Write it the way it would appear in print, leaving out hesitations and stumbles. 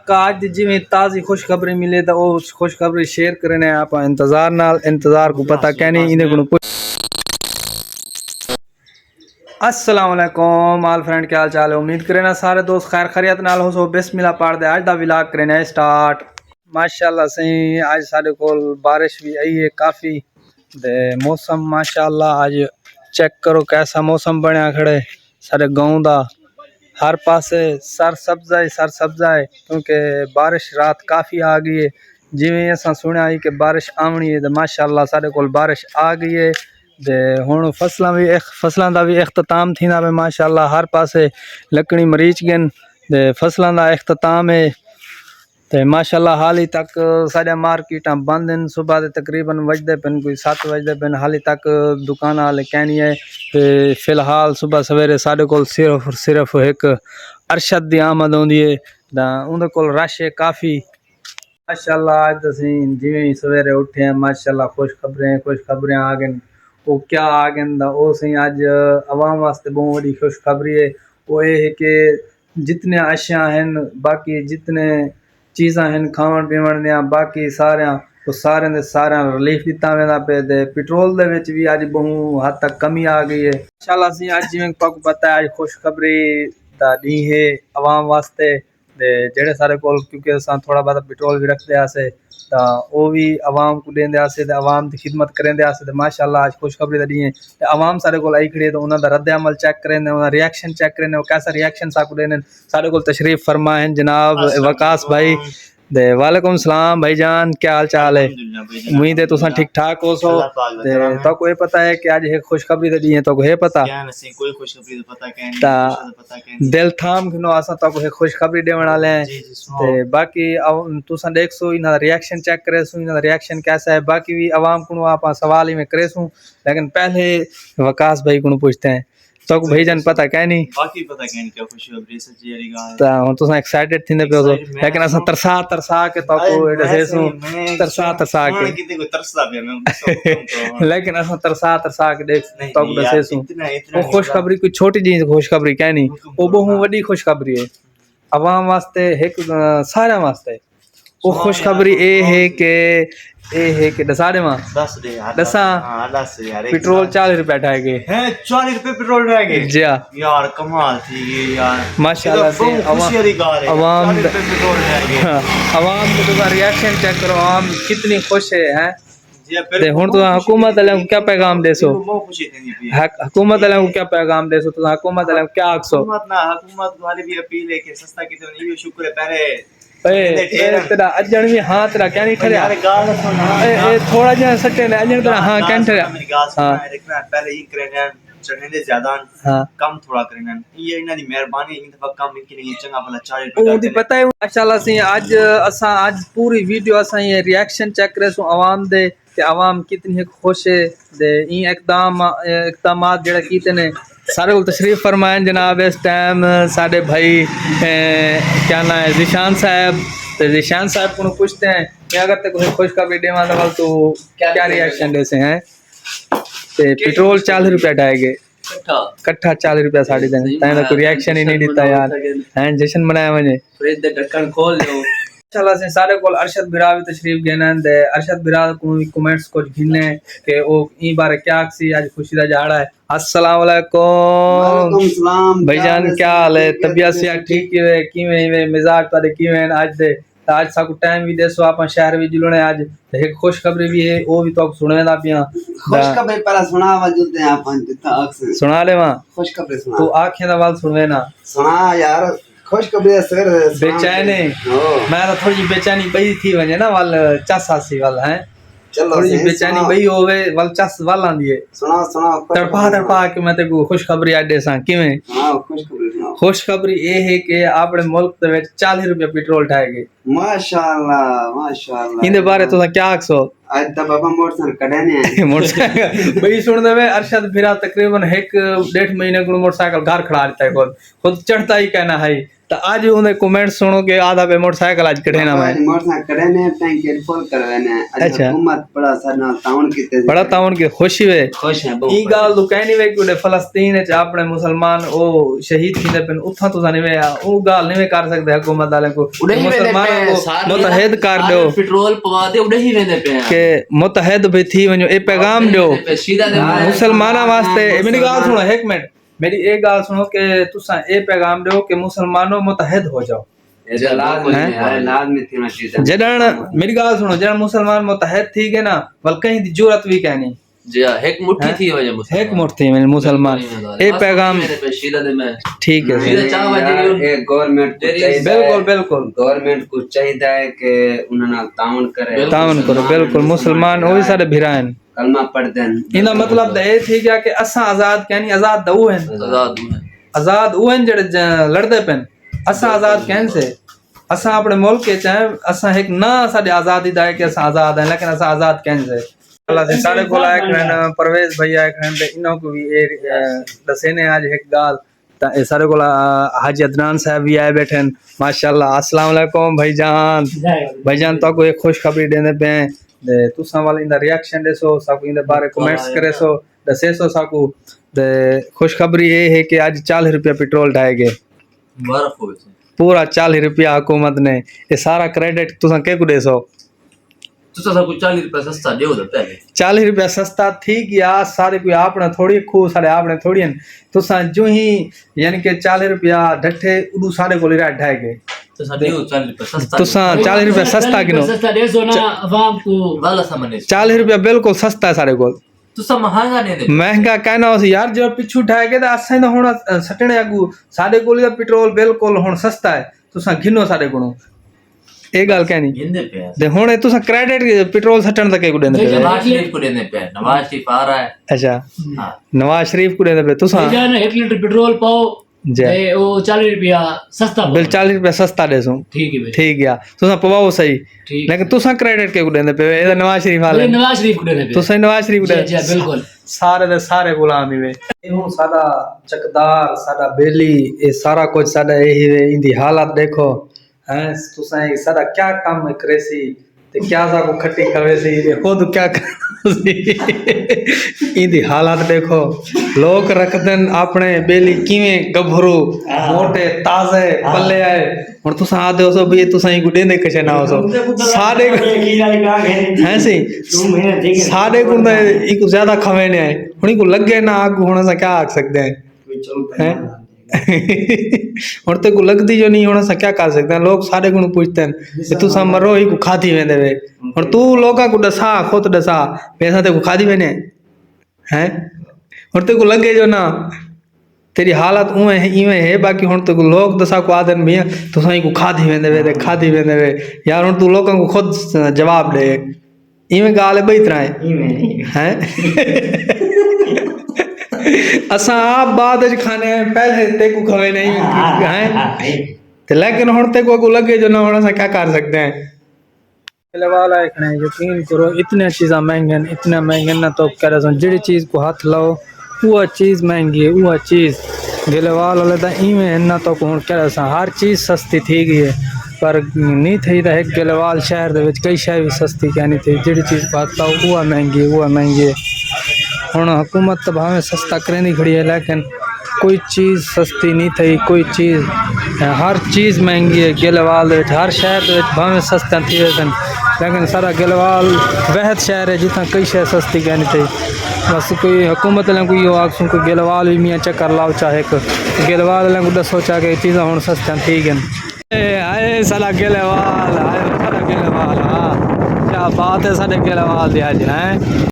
का आज जिमें ताज़ी खुशखबरी मिले तो उस खुशखबरी शेयर करने आप इंतजार को पता क्या नहीं इन्हें गुण अस्सलाम वालेकुम आल फ्रेंड, क्या हाल चाल है। उम्मीद करें ना सारे दोस्त खैर खैरियत नाल हो। सो बिस्मिल्लाह पढ़ दे आज दा व्लॉग करने स्टार्ट। माशाल्लाह सही आज सारे कोल बारिश भी आई है काफ़ी दे मौसम माशाल्लाह आज चेक करो कैसा मौसम बनया खड़े सारे गाँव दा हर पासे सर सब्जा है क्योंकि बारिश रात काफ़ी आ गई है। जिमें असा सुनिया है कि बारिश आवनी है तो माशाल्लाह सारे कोल बारिश आ गई है ते हुण फसलों का भी इख्तिताम थी ना माशाल्लाह हर पासे लकड़ी मरीच गन ते फसलों का इख्तिताम है ते माशाल्लाह हाली तक साढ़े मार्केटा बंद हैं। सुबह के तकरीबन बजते पेन कोई 7 बजते पेन हाली तक दुकान हाले कहनी है ते फिलहाल सुबह सवेरे साढ़े को सिर्फ एक अरशद की आमद आँदी है उनके को रश है काफ़ी माशाल्लाह। आज तो जिमें ही सवेरे उठे हैं माशाल्लाह खुशखबरें आ गए वो क्या आ गए वो सही अज आवाम वास्ते बहुत बड़ी खुशखबरी है। वो ये है कि जितने अशिया हैं बाकी जितने चीज़ा हैं खावन पीवन दियाँ बाकी सारे रिलीफ दिता वेंदा पे ते पेट्रोल दे विच भी अज बहुत हद तक कमी आ गई है इंशाल्लाह। सी अज जिवें पक पता है अज खुशखबरी दा दी है आवाम वास्ते ते जेड़े सारे कोल क्योंकि असां थोड़ा बहुत पेट्रोल भी रखते आसे तो वो भी आवाम को देंदे आसे ते आवाम की खिदमत करेंदे आसे ते माशाल्लाह आज खुशखबरी दा दी है ते आवाम सारे कोल आई खड़ी है तो उन्हां दा रद्द अमल चेक करेंदे उन्हां रिएक्शन चेक करेंदे वो कैसा रिएक्शन साकू देने सारे कोल तशरीफ फरमा है जनाब वकास भाई दे वालेकुम सलाम भाईजान, क्या हाल चाल है। उम्मीद है तुसा ठीक ठाक हो सो ते तो कोई पता है कि आज एक खुशखबरी दे दी है तो है पता कोई खुशखबरी पता क्या दिल थाम खनो असा तो कोई खुशखबरी देवन वाले हैं ते बाकी तुसा देख सो इना रिएक्शन चेक करे सो इना रिएक्शन कैसा है बाकी भी आवाम को आप सवाल ही में करे सो लेकिन पहले वकास भाई को पूछते हैं तो भाईजान पता क्या नहीं बाकी पता क्या खुशखबरी सच्ची वाली गाल ता हुन तुसा एक्साइटेड थिंदे पे हो लेकिन असा तरसा के तो को एडे सो तरसा के किते कोई तरसदा पे मैं लेकिन असा तरसा के देख तो दसे सो वो खुशखबरी कोई छोटी जी खुशखबरी क्या नहीं वो बहुत बड़ी खुशखबरी है आवाम वास्ते एक सारे वास्ते वो खुशखबरी ए है कि दसाड़े मां दसा पेट्रोल 40 रुपए ठह गए हैं 40 रुपए पेट्रोल रह गए जी यार कमाल थी ये यार माशाल्लाह से आवाम पेट्रोल रह गए आवाम का रिएक्शन चेक करो आवाम कितनी खुश है हैं ते हुन तो हुकूमत वाले को क्या पैगाम देसो हुकूमत वाले को क्या पैगाम देसो तो हुकूमत वाले क्या आखसो हुकूमत वाले भी अपील है कि सस्ता कितो नहीं शुक्र है पहले तेरा अजन भी हाँ तेरा क्या नहीं ठहरा ए थोड़ा जा सटे ने अजन तेरा हाँ क्या ठहरा हां पहले ही करना चढ़ने ज्यादा हां कम थोड़ा करना ये इना दी मेहरबानी इन दफा कम इनकी नहीं चंगा भला 40 रुपए ओ दी पता है माशाल्लाह से आज असा आज पूरी वीडियो असा ये रिएक्शन चेक करे सो आवाम दे कि आवाम कितनी खुश है दे ई इकदामात जेड़ा कीते ने सारे को तशरीफ फरमाएं जनाब। इस टाइम साढ़े भाई क्या नाम है जिशान साहब तो जिशान साहब को पूछते हैं कि अगर तक कोई खुशखबरी देवा तो क्या रिएक्शन देते हैं ते पेट्रोल 40 रुपए डाएगे कट्ठा 40 रुपया साड़ी देने ताई कोई रिएक्शन ही नहीं देता यार हैं जश्न मनाया मुझे फ्रिज दे ढक्कन खोल लो इंशाल्लाह से सारे को अरशद बिरा भी तशरीफ गए दे अरशद बिरा को कमेंट्स कुछ गिनने के ओ ई बार क्या सी आज खुशी दा झाड़ा है। अस्सलाम वालेकुम भाईजान, क्या हाल है, तबीयत से ठीक है किवें मिजाज तारे किवें आज दे आज साकू टाइम भी देसो आपन शहर भी जुलने आज एक खुशखबरी भी है वो भी तो सुनेदा पिया खुशखबरी पहला सुनावा जुते आपन जिता अक्सर सुना ले मां खुशखबरी सुना तो आंखें दा वाल सुनवे ना सुना यार खुशखबरी सर बेचैनी मैं तो थोड़ी बेचैनी बई थी वने ना वाल चसासी वाल है थोड़ी बेचैनी बई होवे वाल चस वाल आंदी है सुना तड़पा के मैं ते को खुशखबरी आडे सा किवें हां खुशखबरी सुना खुशखबरी ये है कि अपने मुल्क दे विच 40 रुपया पेट्रोल ठाएगे माशाल्लाह इनके बारे तो क्या आखसो आज तब बाबा मोटरसाइकिल कढने मोटरसाइकिल भाई सुन देवे अरशद फिरा तकरीबन 1.5 महीने को मोटरसाइकिल घर खड़ा रहता है खुद चढ़ता ही कहना है तो आज उन्हें कमेंट सुनो के आधा पे मोटरसाइकिल आज कढ़े ना मैं मोटरसाइकिल करे ने टैंक फुल करवाने अच्छा। हुकूमत बड़ा सारा ताउन कीते बड़ा ताउन के खुशी वे खुश है ई गाल तो कहनी वे कि फलस्तीन च अपने मुसलमान ओ शहीद थींदे पिन उथा तुसा नहीं वे ओ गाल नहीं वे कर सकदे हुकूमत वाले को मुसलमानों को मुतहद कर दो पेट्रोल पवा दे उड़े ही वेंदे पे के मुतहद भी थी वञो ए पैगाम दो मुसलमाना वास्ते मेरी गाल सुनो एक मिनट मेरी एक गाल सुनो के तुसा ए पैगाम दो के मुसलमानों मुतहद हो जाओ लाजमी थी मस्जिद जडन मेरी गाल सुनो जडन मुसलमान मुतहद थी के ना बल्कि कहीं दी जरूरत भी कहनी जी एक मुट्ठी थी वजह मुसलमान एक मुट्ठी में मुसलमान ए पैगाम शीदा दे में ठीक है शीदा चाह वजह एक गवर्नमेंट को चाहिए बिल्कुल बिल्कुल गवर्नमेंट को चाहिए है कि उन्होंने ताउन करे ताउन करो बिल्कुल मुसलमान वो भी सारे भिरान कलमा पढ़ते हैं इना मतलब द ए थी क्या कि असा आजाद कहनी आजाद दऊ हैं आजाद वो हैं जड़े लड़दे पेन असा आजाद कहन से असा अपने मुल्क के चाहे असा एक ना साडे आजादी दा है कि असा आजाद है लेकिन असा आजाद कहन से अल्लाह से सारे को लायक रहन परवेज भैया एक रहन ते इनो को भी ए दसे ने आज एक गाल ता ए सारे को हाजी अदनान साहब भी आए बैठे माशाल्लाह अस्सलाम वालेकुम भाईजान तो को एक खुशखबरी देने पे दे तुसा वाले इंदा रिएक्शन देसो साकू इंदे बारे कमेंट्स करे सो दसे सो साकू दे खुशखबरी ये है कि आज 40 रुपया पेट्रोल ढाए गए मुबारक हो पूरा 40 रुपया हुकूमत ने ये सारा क्रेडिट तुसा के को देसो तुसा सब 40 रुपया सस्ता देओ दे पहले 40 रुपया सस्ता थी गया सारे कोई आपने थोड़ी खू सारे आपने थोड़ी तुसा जो ही यानी कि 40 रुपया ढट्ठे उडू सारे को लिरा ढाए गए तुसा देओ 40 रुपया सस्ता तुसा 40 रुपया सस्ता किनो सस्ता देसो ना अवाम को वाला समझने 40 रुपया बिल्कुल सस्ता है सारे को तुसा महंगा नहीं दे महंगा कहना उस यार जो पिछू ढाए गए असें तो हुण सटने अगू साडे कोल पेट्रोल बिल्कुल हुण सस्ता है तुसा घिनो साडे कोलों ए गल कहनी हिंदे पे ते हुण तुसा क्रेडिट पेट्रोल सटन तक को देंदे पे नवाज शरीफ को देने पे नवाज शरीफ आ रहा है अच्छा हां नवाज शरीफ को देंदे पे तुसा जान 1 लीटर पेट्रोल पाओ जी ते ओ 40 रुपया सस्ता पाओ बिल 40 रुपया सस्ता देसो ठीक है भाई ठीक गया तुसा पवाओ सही ठीक लेकिन तुसा क्रेडिट के को देंदे पे ए नवाज शरीफ वाले नवाज शरीफ को देने पे तुसा नवाज शरीफ को जी बिल्कुल सारे दे सारे गुलाम ही वे हुण साडा चकदार साडा बेली ए सारा कुछ साडा यही वे इंदी हालत देखो हैं तुसा ये सारा क्या काम करे सी ते क्या सा को खट्टी करवे सी ये खुद क्या इंदी हालत देखो लोग रखदन अपने बेली किवें गभरू मोटे ताजे पल्ले आए हुण तुसा आदे हो सो भी तुसा ही गुडे दे कशे ना हो सो साडे हैं सी साडे को इको ज्यादा खवे ने आए हुण को लगे ना आग होने से क्या आख सकते हैं और ते को लगती जो नहीं होना सा क्या कर सकते हैं लोग सारे गुण पूछते हैं तू सब मरो ही को खाती वेंदे वे और तू लोगा को दसा खुद दसा पैसा ते को खादी वेने हैं और ते को लगे जो ना तेरी हालत उए है इवे है बाकी हुन ते को लोग दसा को आदन भी तो सही को खादी वेंदे वे खादी वेंदे वे यार हुन तू लोगों को खुद जवाब दे इवे गाल है बई तरह हैं असा आप बाद खाने पहले ते को खवे नहीं हैं ते लेकिन हुन ते को लगे जो ना होना सा क्या कर सकते हैं पहले वाला इतने यकीन करो इतने चीज़ा महंगे इतना महंगे ना तो कह रहा जिड़ी चीज़ को हाथ लाओ वो चीज़ महंगी है वो चीज़ गिलेवाल वाले तो इवें ना तो हुन कह रहा हर चीज़ सस्ती थी गई है पर नहीं थी तो एक गिलेवाल शहर दे विच कई शय भी सस्ती कहनी थी जिड़ी चीज़ को हाथ लाओ वो महंगी है हुण हुकूमत तो भावें सस्ता करेंदी खड़ी है लेकिन कोई चीज़ सस्ती नहीं थी कोई चीज़ हर चीज़ महंगी है गिलवाल हर शहर भावें सस्ता थी वैसन लेकिन सारा गिलवाल बेहद शहर है जितना कई शहर सस्ती कहनी थी बस कोई हुकूमत वाले को आखसूँ कोई गिलवाल भी मियाँ चक्कर लाओ चाहे गिलवाल वाले को दसो चाहे चीज़ा हुण सस्ता थी गई आए साला गिलवाल आए सारा गिलवाल हाँ क्या बात है सारे गिलवाल दिया जी हैं।